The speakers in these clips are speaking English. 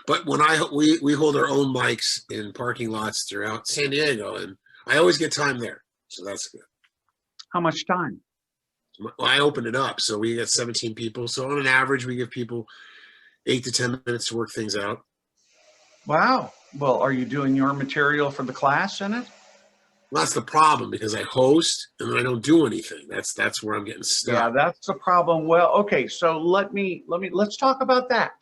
But when we hold our own mics in parking lots throughout San Diego, and I always get time there, so that's good. How much time? Well, I open it up, so we get 17 people. So on an average, we give people 8 to 10 minutes to work things out. Wow. Well, are you doing your material for the class in it? Well, that's the problem, because I host and then I don't do anything. That's where I'm getting stuck. Yeah, that's the problem. Well, okay, so let's talk about that.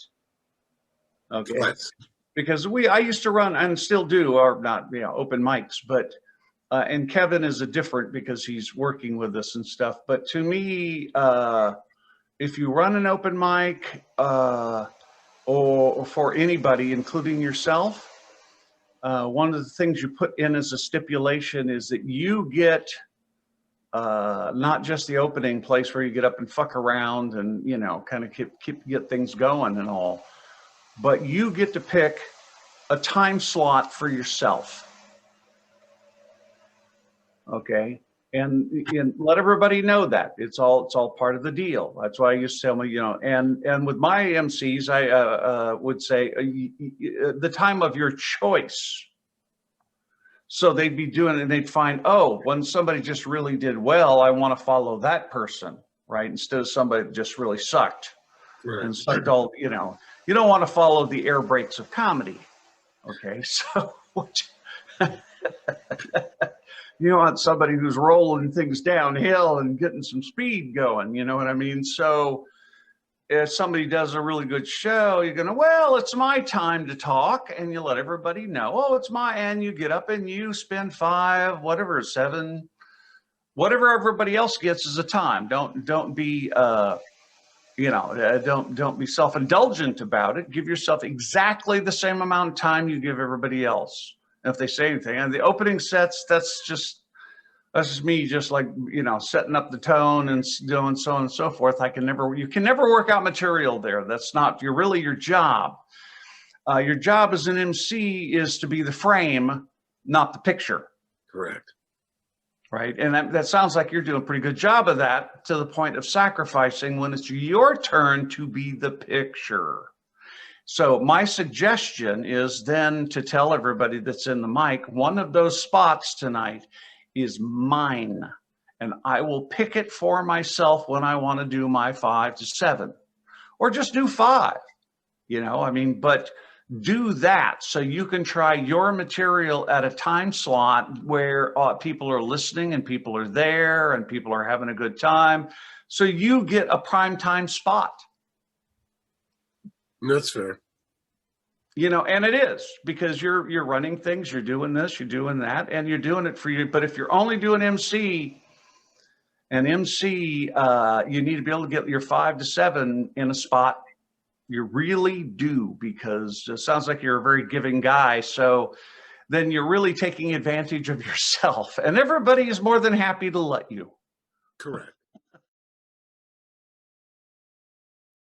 Okay. Let's. Because I used to run and still do, or not, open mics, but and Kevin is a different because he's working with us and stuff. But to me, if you run an open mic or for anybody, including yourself, one of the things you put in as a stipulation is that you get not just the opening place where you get up and fuck around and kind of get things going and all, but you get to pick a time slot for yourself. Okay, and let everybody know that it's all part of the deal. That's why I used to tell me, and with my MCs, I would say the time of your choice. So they'd be doing it and they'd find, oh, when somebody just really did well, I want to follow that person, right? Instead of somebody that just really sucked. Right. And sucked all, you don't want to follow the air brakes of comedy. Okay, so you want somebody who's rolling things downhill and getting some speed going, you know what I mean? So if somebody does a really good show, you're gonna, well, it's my time to talk, and you let everybody know, oh, it's and you get up and you spend 5, whatever, 7, whatever everybody else gets is a time. Don't be don't be self-indulgent about it. Give yourself exactly the same amount of time you give everybody else. And if they say anything, and the opening sets, that's just me, just like, setting up the tone and doing so on and so forth. You can never work out material there. That's not your job. Your job as an MC is to be the frame, not the picture. Correct. Right. And that sounds like you're doing a pretty good job of that, to the point of sacrificing when it's your turn to be the picture. So my suggestion is then to tell everybody that's in the mic, one of those spots tonight is mine, and I will pick it for myself when I want to do my 5 to 7, or just do 5, but do that so you can try your material at a time slot where people are listening and people are there and people are having a good time, so you get a prime time spot. That's fair. And it is, because you're running things, you're doing this, you're doing that, and you're doing it for you. But if you're only doing MC, you need to be able to get your 5 to 7 in a spot. You really do, because it sounds like you're a very giving guy. So then you're really taking advantage of yourself, and everybody is more than happy to let you. Correct.